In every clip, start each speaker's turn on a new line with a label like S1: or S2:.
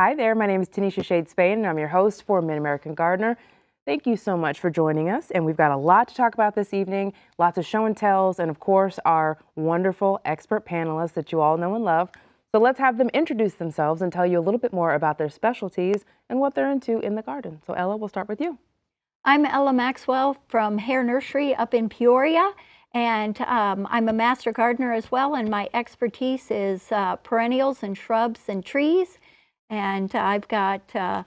S1: Hi there, my name is Tanisha Shade Spain, and I'm your host for Mid-American Gardener. Thank you so much for joining us, and we've got a lot to talk about this evening, lots of show and tells, and of course our wonderful expert panelists that you all know and love. So let's have them introduce themselves and tell you a little bit more about their specialties and what they're into in the garden. So Ella, we'll start with you.
S2: I'm Ella Maxwell from Hare Nursery up in Peoria, and I'm a master gardener as well, and my expertise is perennials and shrubs and trees, and I've got a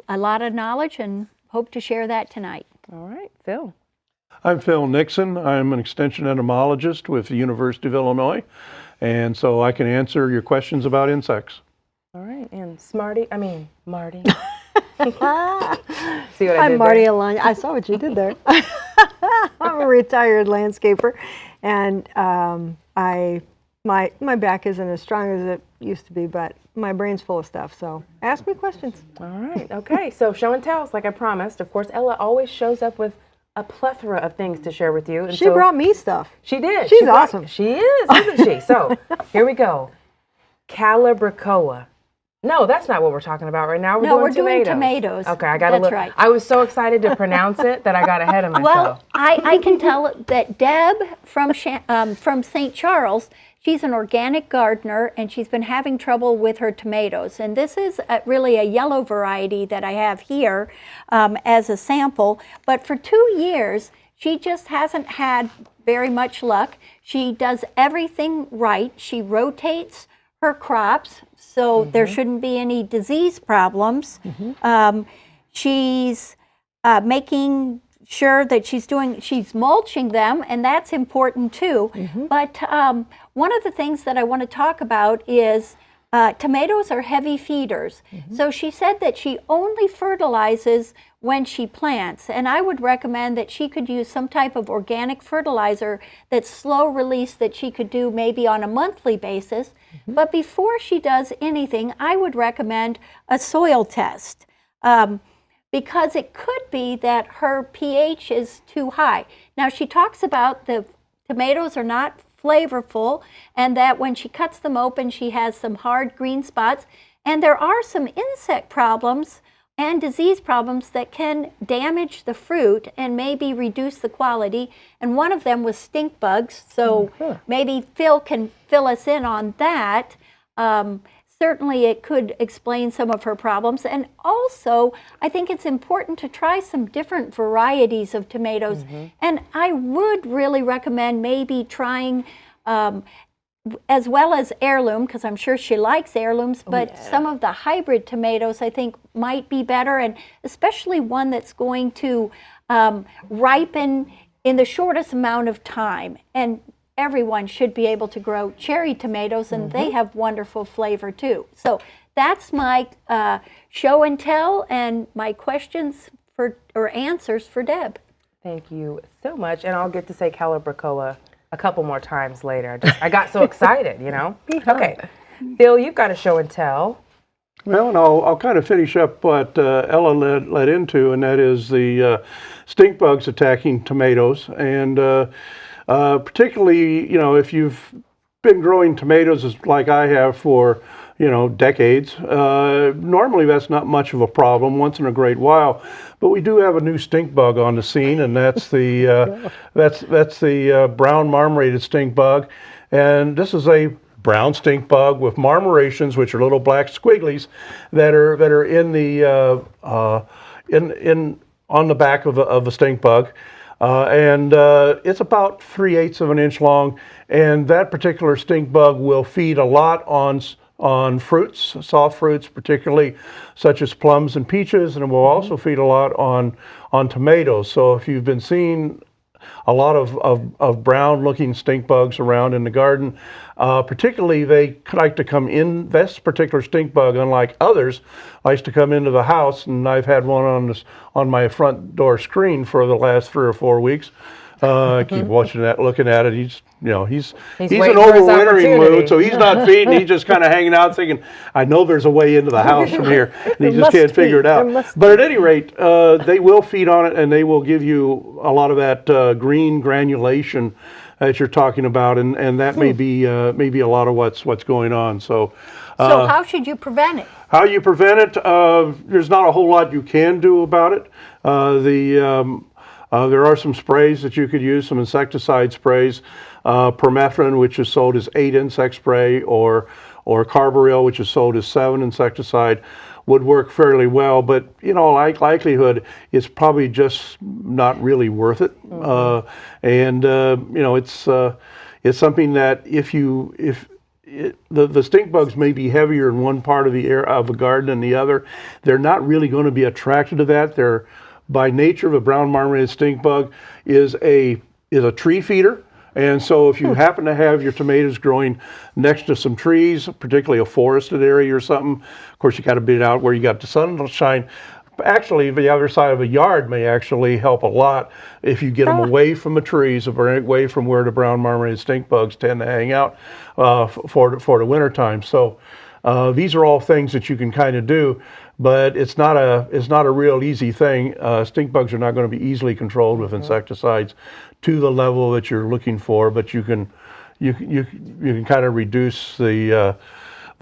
S2: lot of knowledge and hope to share that tonight.
S1: All right, Phil.
S3: I'm Phil Nixon. I'm an extension entomologist with the University of Illinois, and so I can answer your questions about insects.
S1: All right, and Martie. See what
S4: I'm Martie Alagna. I saw what you did there. I'm a retired landscaper, and my back isn't as strong as it used to be, but my brain's full of stuff, so ask me questions.
S1: All right, okay, so show and tells, like I promised. Of course, Ella always shows up with a plethora of things to share with you. And
S4: she brought me stuff.
S1: She did.
S4: She's awesome.
S1: She is, isn't she? So here we go. Calibrachoa. No, that's not what we're talking about right now.
S2: We're doing tomatoes.
S1: Okay, I got to
S2: look. Right.
S1: I was so excited to pronounce it that I got ahead of myself.
S2: Well, I can tell that Deb from St. Charles, she's an organic gardener, and she's been having trouble with her tomatoes. And this is really a yellow variety that I have here as a sample. But for 2 years, she just hasn't had very much luck. She does everything right. She rotates her crops, so there shouldn't be any disease problems. She's making sure that she's mulching them, and that's important too. But one of the things that I want to talk about is tomatoes are heavy feeders. So she said that she only fertilizes when she plants, and I would recommend that she could use some type of organic fertilizer that's slow release that she could do maybe on a monthly basis. But before she does anything, I would recommend a soil test because it could be that her pH is too high. Now, she talks about the tomatoes are not flavorful, and that when she cuts them open, she has some hard green spots, and there are some insect problems and disease problems that can damage the fruit and maybe reduce the quality. And one of them was stink bugs, so maybe Phil can fill us in on that. Certainly it could explain some of her problems. And also, I think it's important to try some different varieties of tomatoes. And I would really recommend maybe trying as well as heirloom, because I'm sure she likes heirlooms, but some of the hybrid tomatoes I think might be better, and especially one that's going to ripen in the shortest amount of time. And everyone should be able to grow cherry tomatoes, and they have wonderful flavor too. So that's my show and tell and my questions or answers for Deb.
S1: Thank you so much, and I'll get to say calibrachoa a couple more times later. I got so excited, you know. Okay, Phil, you've got a show and tell.
S3: Well, and I'll kind of finish up what Ella led into, and that is the stink bugs attacking tomatoes. And particularly, you know, if you've been growing tomatoes like I have for, you know, decades, normally that's not much of a problem once in a great while. But we do have a new stink bug on the scene, and that's the that's the brown marmorated stink bug. And this is a brown stink bug with marmorations, which are little black squigglies that are in the on the back of a stink bug. And it's about 3/8 of an inch long, and that particular stink bug will feed a lot on fruits, soft fruits, particularly such as plums and peaches, and it will also feed a lot on tomatoes. So if you've been seeing a lot of brown looking stink bugs around in the garden, particularly they like to come in, this particular stink bug, unlike others, likes to come into the house, and I've had one on my front door screen for the last 3 or 4 weeks. I keep watching that, looking at it. He's in an overwintering mood, so he's not feeding. He's just kind of hanging out, thinking, "I know there's a way into the house from here," and he just can't figure it out. But at any rate, they will feed on it, and they will give you a lot of that green granulation that you're talking about, and that may be a lot of what's going on. So
S2: how should you prevent it?
S3: How you prevent it? There's not a whole lot you can do about it. There are some sprays that you could use, some insecticide sprays. Permethrin, which is sold as 8 insect spray, or carbaryl, which is sold as 7 insecticide, would work fairly well. But likelihood it's probably just not really worth it. It's something that the stink bugs may be heavier in one part of the garden than the other, they're not really going to be attracted to that. They're, by nature, the brown marmorated stink bug is a tree feeder. And so if you happen to have your tomatoes growing next to some trees, particularly a forested area or something, of course you got to be out where you got the sunshine. Actually, the other side of a yard may actually help a lot if you get them away from the trees, away from where the brown marmorated stink bugs tend to hang out for the winter time. So these are all things that you can kind of do, but it's not a real easy thing. Stink bugs are not going to be easily controlled with insecticides to the level that you're looking for, but you can kind of reduce the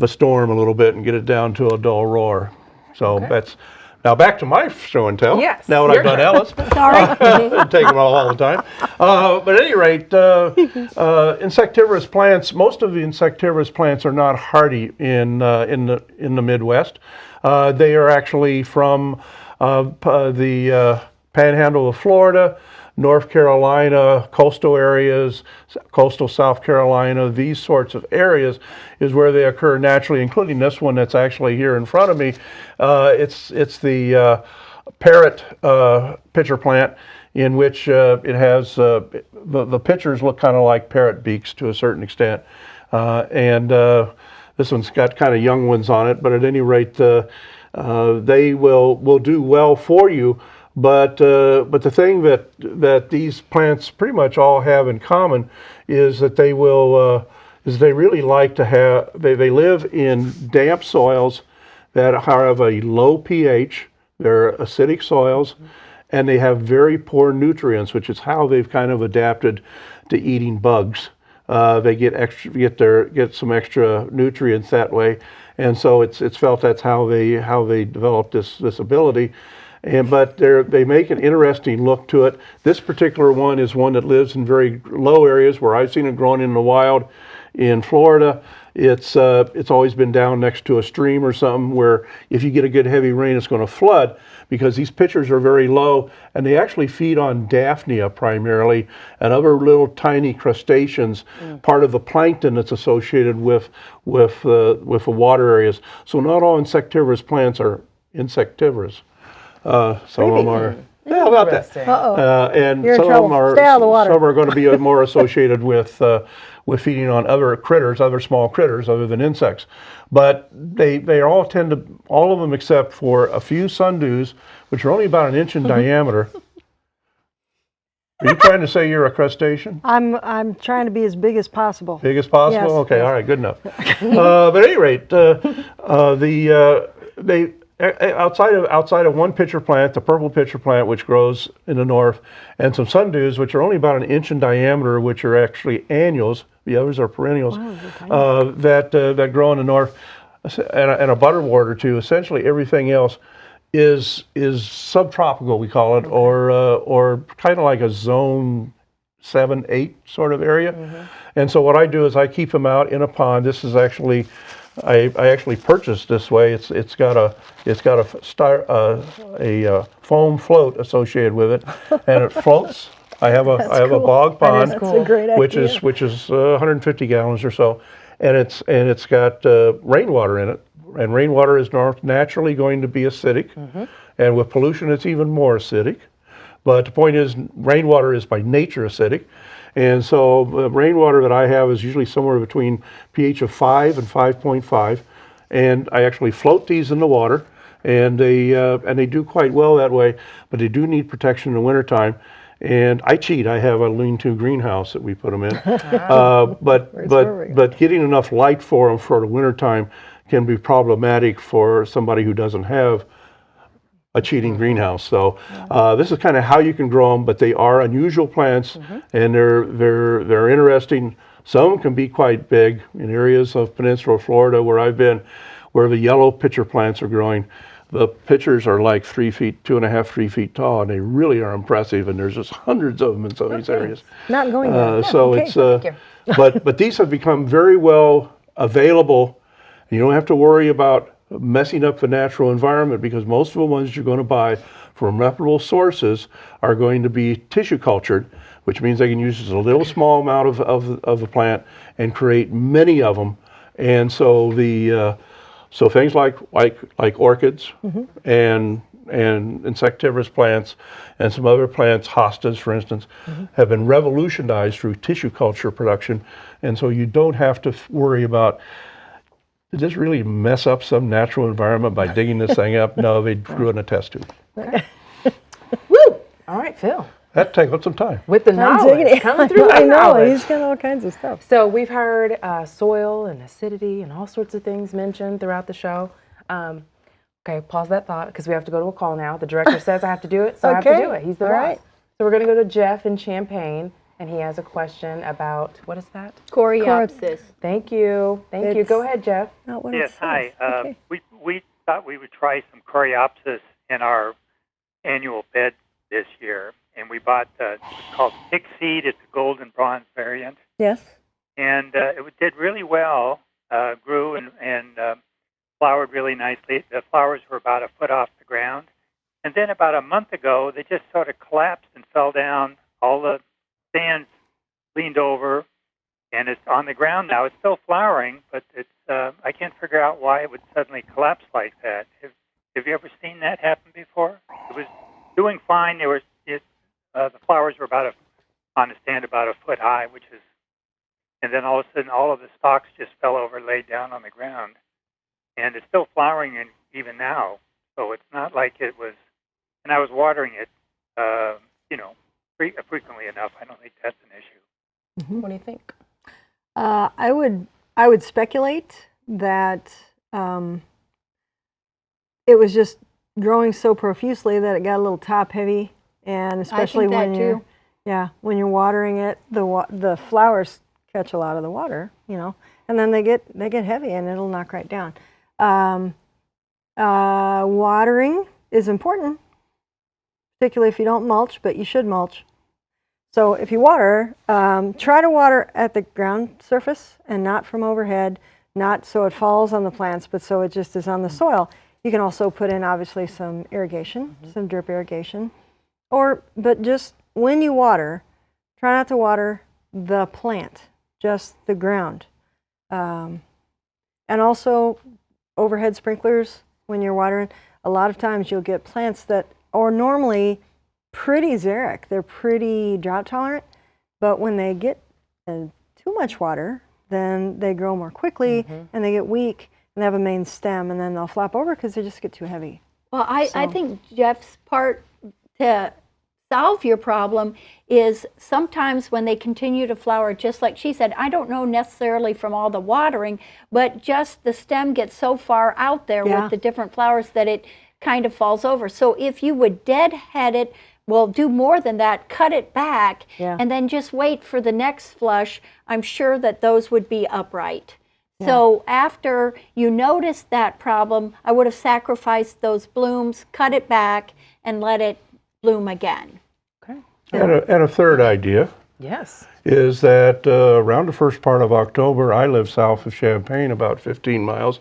S3: storm a little bit and get it down to a dull roar. So that's. Now back to my show and tell.
S1: Yes.
S3: Now that I've done Ella's.
S2: Sorry.
S3: Take them all the time. But at any rate, insectivorous plants, most of the insectivorous plants are not hardy in the Midwest. They are actually from the panhandle of Florida, North Carolina, coastal areas, coastal South Carolina, these sorts of areas is where they occur naturally, including this one that's actually here in front of me. It's the parrot pitcher plant, in which it has, the pitchers look kind of like parrot beaks to a certain extent. This one's got kind of young ones on it, but at any rate, they will do well for you. But the thing that these plants pretty much all have in common is that they really like to have, they live in damp soils that have a low pH. They're acidic soils, and they have very poor nutrients, which is how they've kind of adapted to eating bugs. They get some extra nutrients that way, and so it's felt that's how they developed this ability. But they make an interesting look to it. This particular one is one that lives in very low areas where I've seen it growing in the wild in Florida. It's always been down next to a stream or something where if you get a good heavy rain, it's going to flood, because these pitchers are very low, and they actually feed on Daphnia primarily and other little tiny crustaceans, part of the plankton that's associated with the water areas. So not all insectivorous plants are insectivorous. Some of them are, how about that? And
S4: You're in
S3: some of
S4: trouble.
S3: them are,
S4: Stay out of the water.
S3: some are going to be more associated with feeding on other critters, other small critters other than insects. But they all tend to, all of them except for a few sundews, which are only about 1 inch in diameter. Are you trying to say you're a crustacean?
S4: I'm trying to be as big as possible.
S3: Big as possible?
S4: Yes,
S3: Okay,
S4: yes.
S3: all right, good enough. But at any rate, they outside of one pitcher plant, the purple pitcher plant, which grows in the north, and some sundews, which are only about 1 inch in diameter, which are actually annuals. The others are perennials. Wow, that grow in the north, and a butterwort or two. Essentially, everything else is subtropical, we call it, or kind of like a zone 7, 8 sort of area. And so what I do is I keep them out in a pond. This is actually, I actually purchased this way. It's got a foam float associated with it, and it floats. I have a bog pond,
S4: That's a great idea.
S3: which is 150 gallons or so, and it's got rainwater in it, and rainwater is naturally going to be acidic, and with pollution it's even more acidic. But the point is, rainwater is by nature acidic. And so the rainwater that I have is usually somewhere between pH of 5 and 5.5. And I actually float these in the water, and they do quite well that way, but they do need protection in the wintertime. And I cheat. I have a lean-to greenhouse that we put them in. But getting enough light for them for the wintertime can be problematic for somebody who doesn't have a cheating greenhouse. So this is kind of how you can grow them, but they are unusual plants, and they're interesting. Some can be quite big in areas of Peninsula Florida where I've been. where the yellow pitcher plants are growing. The pitchers are like 3 feet, 2.5, 3 feet tall, and they really are impressive. And there's just hundreds of them in some of these areas.
S4: Not going there.
S3: So
S4: okay.
S3: it's but these have become very well available. You don't have to worry about messing up the natural environment, because most of the ones you're going to buy from reputable sources are going to be tissue cultured, which means they can use just a little small amount of the plant and create many of them. And so so things like orchids and insectivorous plants and some other plants, hostas for instance, have been revolutionized through tissue culture production. And so you don't have to worry about, did this really mess up some natural environment by digging this thing up? No, they grew in a test tube.
S1: Woo! All right, Phil.
S3: That took some time.
S1: With the knowledge coming through.
S4: I
S1: the
S4: know,
S1: knowledge.
S4: he's got all kinds of stuff.
S1: So we've heard soil and acidity and all sorts of things mentioned throughout the show. Okay, pause that thought, because we have to go to a call now. The director says I have to do it, so I have to do it. He's the boss.
S4: right.
S1: So we're going to go to Jeff in Champaign, and he has a question about, what is that?
S2: Coreopsis.
S1: Thank you. Thank you. Go ahead, Jeff.
S4: Not what it
S5: Yes,
S4: says.
S5: hi.
S4: Okay.
S5: We thought we would try some Coreopsis in our annual bed this year, and we bought it's called Tick Seed. It's a golden bronze variant,
S4: Yes.
S5: and it did really well. Grew and flowered really nicely. The flowers were about a foot off the ground, and then about a month ago, they just sort of collapsed and fell down. All the stands leaned over, and it's on the ground now. It's still flowering, but it's I can't figure out why it would suddenly collapse like that. Have you ever seen that happen before? It was doing fine. The flowers were on a stand about a foot high, and then all of a sudden, all of the stalks just fell over, laid down on the ground, and it's still flowering even now. So it's not like it was. And I was watering it, frequently enough. I don't think that's an issue.
S1: What do you think?
S4: I would speculate that it was just growing so profusely that it got a little top heavy, and especially when you're watering it, the flowers catch a lot of the water, and then they get heavy and it'll knock right down. Watering is important, particularly if you don't mulch, but you should mulch. So if you water, try to water at the ground surface and not from overhead, not so it falls on the plants, but so it just is on the soil. You can also put in, obviously, some irrigation, some drip irrigation. But just when you water, try not to water the plant, just the ground. And also, overhead sprinklers, when you're watering, a lot of times you'll get plants that are normally pretty xeric. They're pretty drought tolerant, but when they get too much water, then they grow more quickly and they get weak and they have a main stem, and then they'll flop over because they just get too heavy.
S2: Well, I think Jeff's part to solve your problem is sometimes when they continue to flower, just like she said, I don't know necessarily from all the watering, but just the stem gets so far out there with the different flowers that it kind of falls over. So if you would deadhead it, well, do more than that, cut it back, and then just wait for the next flush, I'm sure that those would be upright. Yeah. So after you notice that problem, I would have sacrificed those blooms, cut it back, and let it bloom again.
S1: Okay.
S3: And a third idea is that around the first part of October, I live south of Champaign, about 15 miles.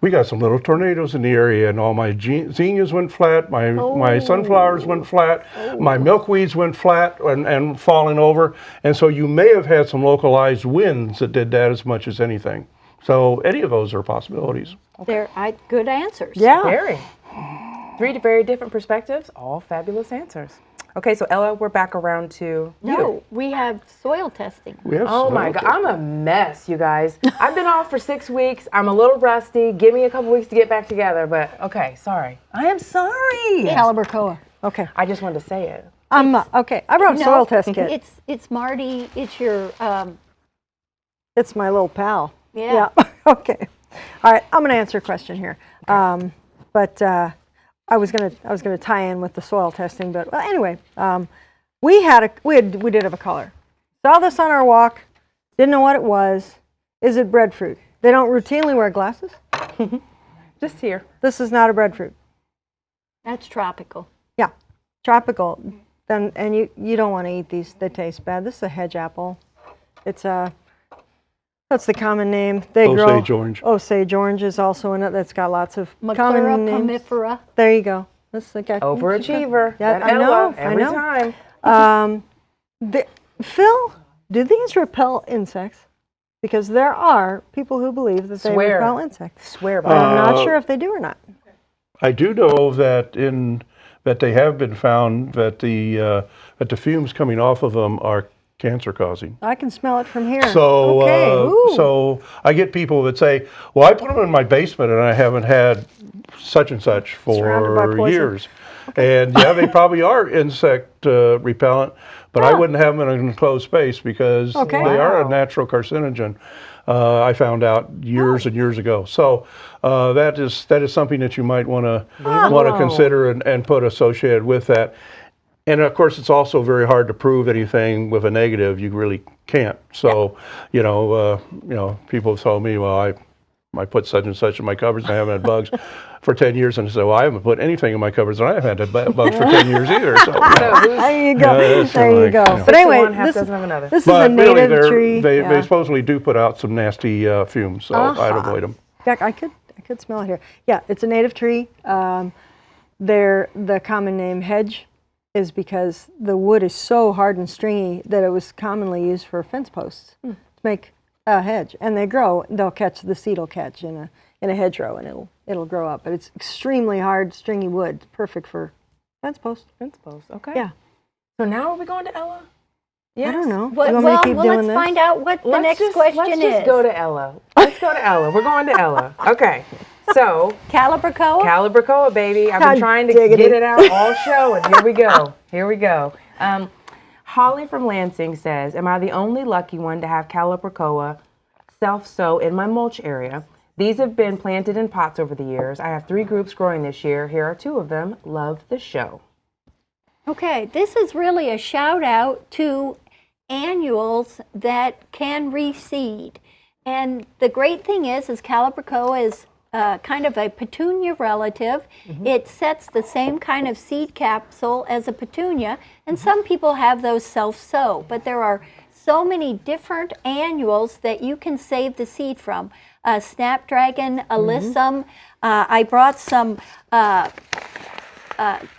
S3: We got some little tornadoes in the area, and all my zinnias went flat, my sunflowers went flat, my milkweeds went flat and falling over. And so you may have had some localized winds that did that as much as anything. So any of those are possibilities.
S2: They're good answers.
S4: Yeah.
S1: Very. 3 very different perspectives, all fabulous answers. Okay, so Ella, we're back around to you.
S2: No, we have soil testing.
S1: Oh my God, I'm a mess, you guys. I've been off for 6 weeks. I'm a little rusty. Give me a couple weeks to get back together, but okay, sorry. I am sorry.
S4: Calibrachoa. Okay.
S1: I just wanted to say it.
S4: Okay. I brought a soil test kit.
S2: It's Martie. It's your.
S4: It's my little pal.
S2: Yeah.
S4: Okay. All right. I'm going to answer a question here. Okay. I was gonna tie in with the soil testing, but well, anyway, we did have a color. Saw this on our walk, didn't know what it was. Is it breadfruit? They don't routinely wear glasses,
S1: Just here.
S4: This is not a breadfruit.
S2: That's tropical.
S4: Yeah, tropical. Then and you don't want to eat these. They taste bad. This is a hedge apple. It's a That's the common name. They grow.
S3: Osage orange.
S4: Osage orange is also in it. That's got lots of common
S2: Maclura
S4: names.
S2: pomifera.
S4: There you go. That's the guy.
S1: Overachiever.
S4: Yeah,
S1: That
S4: I
S1: Ella,
S4: know.
S1: every
S4: I know.
S1: time.
S4: Phil, do these repel insects? Because there are people who believe that they
S1: Swear.
S4: repel insects.
S1: Swear by
S4: But I'm
S3: Uh,
S4: not sure if they do or not.
S3: I do know that that they have been found that the fumes coming off of them are cancer causing.
S4: I can smell it from here.
S3: So,
S4: okay. Ooh.
S3: so I get people that say, "Well, I put them in my basement and I haven't had such and such
S4: Surrounded by
S3: for
S4: poison."
S3: years." And yeah, they probably are insect repellent, but I
S4: Yeah.
S3: wouldn't have them in an enclosed space because
S4: Okay.
S3: they are a
S1: Wow.
S3: natural carcinogen. I found out years and years ago. So that is something that you might want to
S1: alone.
S3: consider and put associated with that. And of course, it's also very hard to prove anything with a negative. You really can't. So, you know, people have told me, well, I put such and such in my cupboards and I haven't had bugs for 10 years. And I said, well, I haven't put anything in my cupboards and I haven't had bugs for 10 years either. So,
S4: There you go.
S3: that's
S4: There you
S3: like,
S4: go.
S3: you know.
S4: But anyway,
S1: one, half
S4: this,
S1: dozen of another.
S4: this is a
S3: but really,
S4: native tree.
S3: they
S4: Yeah.
S3: supposedly do put out some nasty fumes, so I'd avoid them.
S4: In fact, I could smell it here. Yeah, it's a native tree. The common name hedge is because the wood is so hard and stringy that it was commonly used for fence posts to make a hedge. And they grow. They'll catch, the seed will catch in a hedgerow, and it'll grow up. But it's extremely hard, stringy wood. It's perfect for fence posts.
S1: Fence post. Okay.
S4: Yeah.
S1: So now are we going to Ella?
S4: I don't know.
S2: Well,
S4: you want me to keep doing
S2: let's
S4: this?
S2: find out what the next
S1: let's
S2: question
S1: just
S2: is.
S1: go to Ella. Let's go to Ella. We're going to Ella. Okay. So,
S2: Calibrachoa?
S1: calibrachoa, baby. I've
S4: God
S1: been trying to
S4: diggity.
S1: get it out all show, and here we go. Here we go. Holly from Lansing says, am I the only lucky one to have calibrachoa self-sow in my mulch area? These have been planted in pots over the years. I have 3 groups growing this year. Here are 2 of them. Love the show.
S2: Okay, this is really a shout out to annuals that can reseed. And the great thing is calibrachoa is kind of a petunia relative. It sets the same kind of seed capsule as a petunia, and some people have those self-sow, but there are so many different annuals that you can save the seed from. Snapdragon, alyssum, I brought some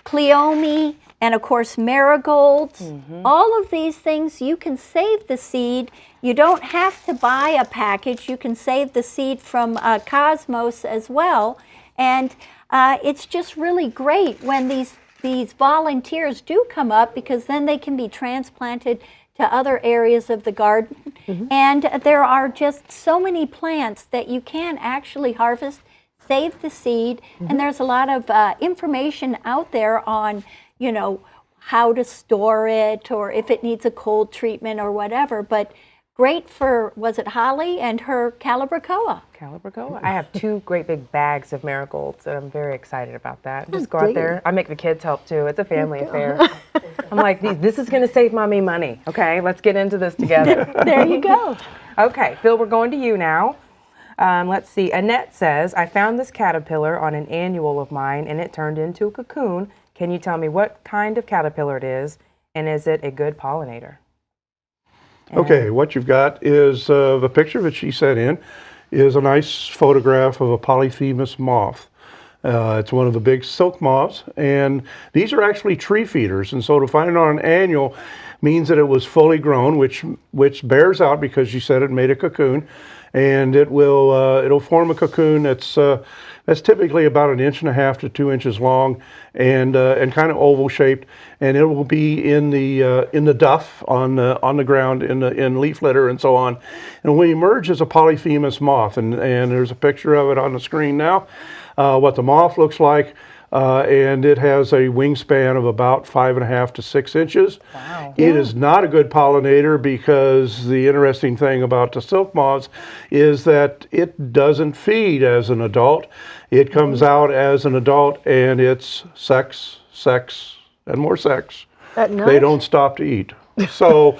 S2: cleome, and of course marigolds. All of these things you can save the seed. You don't have to buy a package. You can save the seed from Cosmos as well. And it's just really great when these volunteers do come up, because then they can be transplanted to other areas of the garden. And there are just so many plants that you can actually harvest, save the seed, and there's a lot of information out there on, you know, how to store it or if it needs a cold treatment or whatever. But great for, was it Holly and her calibrachoa?
S1: Calibrachoa. I have 2 great big bags of marigolds, and I'm very excited about that. Just go out there. I make the kids help too. It's a family affair. I'm like, this is going to save mommy money. Okay, let's get into this together.
S2: There you go.
S1: Okay, Phil, we're going to you now. Let's see. Annette says, I found this caterpillar on an annual of mine, and it turned into a cocoon. Can you tell me what kind of caterpillar it is, and is it a good pollinator?
S3: Okay, what you've got is the picture that she sent in is a nice photograph of a Polyphemus moth. It's one of the big silk moths, and these are actually tree feeders. And so to find it on an annual means that it was fully grown, which bears out because she said it made a cocoon, and it'll form a cocoon that's typically about 1.5 inches to 2 inches long, and kind of oval shaped, and it will be in the duff on the ground in leaf litter and so on, and will emerge as a Polyphemus moth, and there's a picture of it on the screen now. What the moth looks like, and it has a wingspan of about 5.5 to 6 inches.
S1: Wow.
S3: It is not a good pollinator because the interesting thing about the silk moths is that it doesn't feed as an adult. It comes out as an adult and it's sex, sex, and more sex.
S4: At night?
S3: They don't stop to eat. So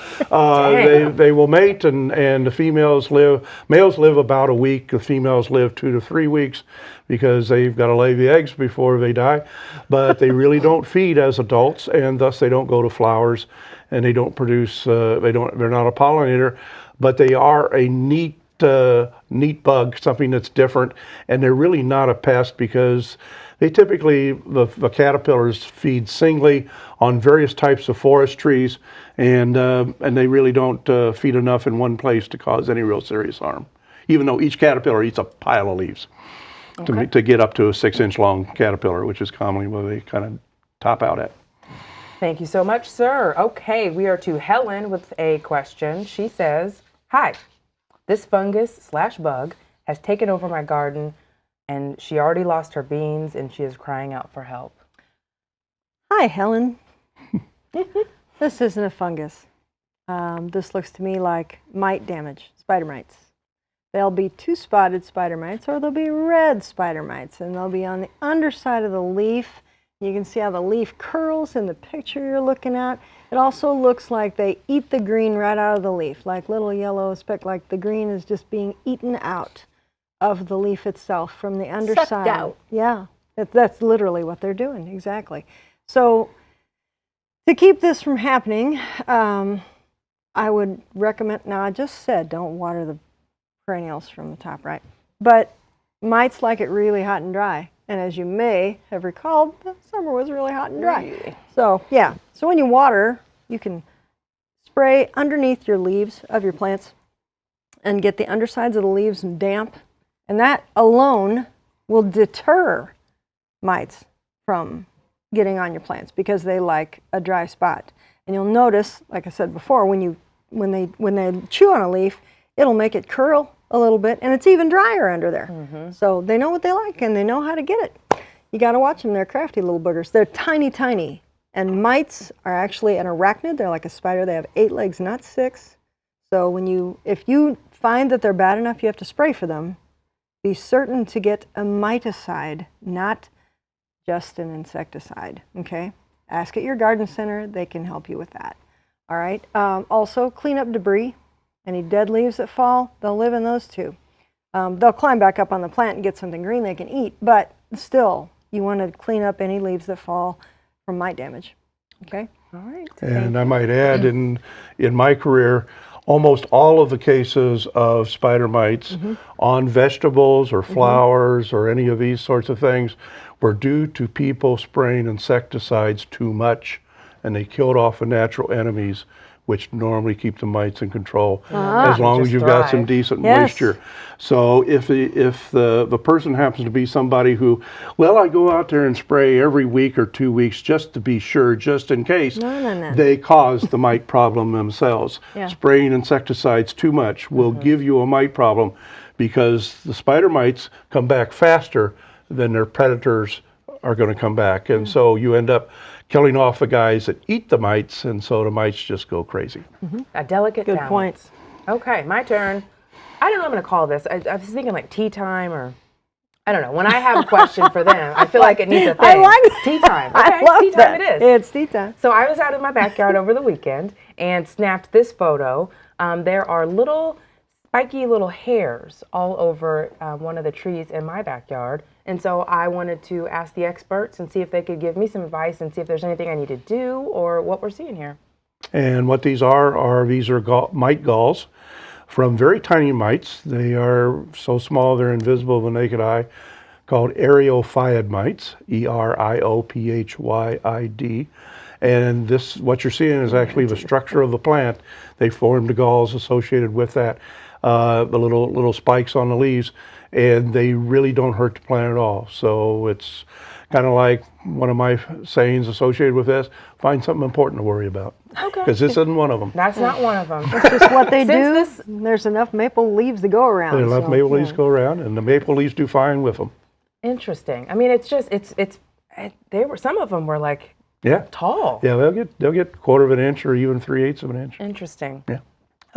S3: they will mate, and the males live about a week. The females live 2 to 3 weeks because they've got to lay the eggs before they die. But they really don't feed as adults, and thus they don't go to flowers, and they don't produce. They're not a pollinator, but they are a neat bug, something that's different, and they're really not a pest because they typically, the caterpillars feed singly on various types of forest trees, and they really don't feed enough in one place to cause any real serious harm, even though each caterpillar eats a pile of leaves to get up to a 6-inch long caterpillar, which is commonly where they kind of top out at.
S1: Thank you so much, sir. Okay, we are to Helen with a question. She says, hi, this fungus/bug has taken over my garden, and she already lost her beans, and she is crying out for help.
S4: Hi, Helen. This isn't a fungus. This looks to me like mite damage, spider mites. They'll be 2-spotted spider mites, or they'll be red spider mites, and they'll be on the underside of the leaf. You can see how the leaf curls in the picture you're looking at. It also looks like they eat the green right out of the leaf, like little yellow speck, like the green is just being eaten out of the leaf itself from the underside.
S2: Sucked out.
S4: Yeah, that's literally what they're doing, exactly. So to keep this from happening, I would recommend, now I just said don't water the perennials from the top, right? But mites like it really hot and dry. And as you may have recalled, the summer was really hot and dry.
S1: Really?
S4: So yeah, so when you water, you can spray underneath your leaves of your plants and get the undersides of the leaves damp. And that alone will deter mites from getting on your plants because they like a dry spot. And you'll notice, like I said before, when they chew on a leaf, it'll make it curl a little bit, and it's even drier under there. Mm-hmm. So they know what they like, and they know how to get it. You got to watch them. They're crafty little boogers. They're tiny, tiny. And mites are actually an arachnid. They're like a spider. They have 8 legs, not 6. So if you find that they're bad enough, you have to spray for them. Be certain to get a miticide, not just an insecticide, okay? Ask at your garden center. They can help you with that, all right? Also, clean up debris. Any dead leaves that fall, they'll live in those too. They'll climb back up on the plant and get something green they can eat, but still, you want to clean up any leaves that fall from mite damage, okay?
S1: All right.
S3: And I might add, in my career, almost all of the cases of spider mites on vegetables or flowers or any of these sorts of things were due to people spraying insecticides too much, and they killed off the natural enemies, which normally keep the mites in control as long as you've got some decent moisture. So if the person happens to be somebody who, well, I go out there and spray every week or 2 weeks just to be sure, just in case, they cause the mite problem themselves. Spraying insecticides too much will give you a mite problem because the spider mites come back faster than their predators are going to come back. And so you end up killing off the guys that eat the mites, and so the mites just go crazy.
S1: A delicate
S4: Good
S1: balance.
S4: point.
S1: Okay, my turn. I don't know what I'm going to call this. I was thinking like tea time, or I don't know. When I have a question for them, I feel like it needs a thing.
S4: I like
S1: tea time. Okay,
S4: I love
S1: tea
S4: that.
S1: time it is.
S4: It's tea time.
S1: So I was out in my backyard over the weekend and snapped this photo. There are spiky little hairs all over one of the trees in my backyard. And so I wanted to ask the experts and see if they could give me some advice and see if there's anything I need to do or what we're seeing here.
S3: And what these are mite galls from very tiny mites. They are so small they're invisible to the naked eye, called eriophyid mites, ERIOPHYID. And this, what you're seeing is actually the structure of the plant. They formed the galls associated with that, the little spikes on the leaves, and they really don't hurt the plant at all. So it's kind of like one of my sayings associated with this: find something important to worry about.
S1: Okay.
S3: Because this isn't one of them.
S1: That's not one of them.
S4: That's just what they do. There's enough maple leaves to go around.
S3: There's enough maple leaves go around, and the maple leaves do fine with them.
S1: Interesting. I mean, some of them were like tall.
S3: Yeah, they'll get 1/4 of an inch or even 3/8 of an inch.
S1: Interesting.
S3: Yeah.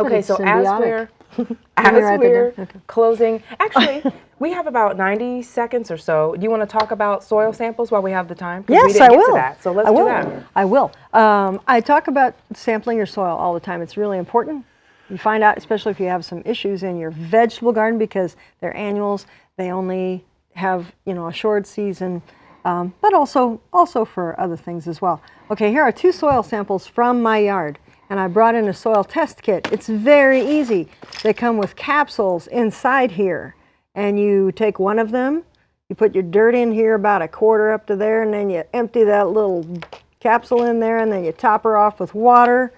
S1: Okay,
S4: It's
S1: so as
S4: symbiotic.
S1: we're
S4: Let me write that down. Okay.
S1: closing, actually, we have about 90 seconds or so. Do you want to talk about soil samples while we have the time? 'Cause we
S4: Yes,
S1: didn't
S4: I
S1: get
S4: will.
S1: to that, so let's
S4: I
S1: do
S4: will.
S1: that.
S4: I will. I talk about sampling your soil all the time. It's really important. You find out, especially if you have some issues in your vegetable garden, because they're annuals. They only have, a short season, but also for other things as well. Okay, here are 2 soil samples from my yard, and I brought in a soil test kit. It's very easy. They come with capsules inside here, and you take one of them, you put your dirt in here about a quarter up to there, and then you empty that little capsule in there, and then you top her off with water,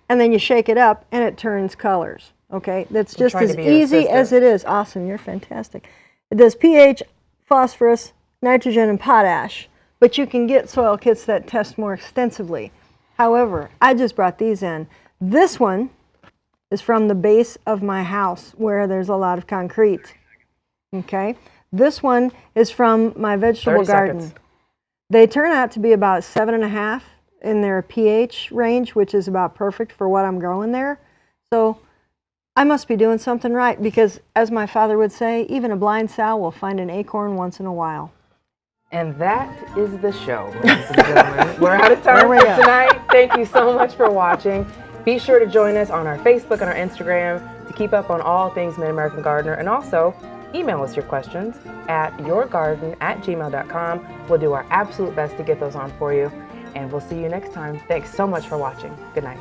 S4: and then you shake it up, and it turns colors. Okay, that's just
S1: trying to
S4: as
S1: be your
S4: easy as
S1: sister.
S4: it is. Awesome, you're fantastic. It does pH, phosphorus, nitrogen, and potash, but you can get soil kits that test more extensively. However, I just brought these in. This one is from the base of my house where there's a lot of concrete. Okay, this one is from my vegetable
S1: 30
S4: garden.
S1: seconds.
S4: They turn out to be about 7.5 in their pH range, which is about perfect for what I'm growing there. So I must be doing something right, because as my father would say, even a blind sow will find an acorn once in a while.
S1: And that is the show, ladies and gentlemen. We're out of time
S4: There we
S1: for
S4: go.
S1: tonight. Thank you so much for watching. Be sure to join us on our Facebook and our Instagram to keep up on all things Mid-American Gardener, and also email us your questions at yourgarden@gmail.com. We'll do our absolute best to get those on for you, and we'll see you next time. Thanks so much for watching. Good night.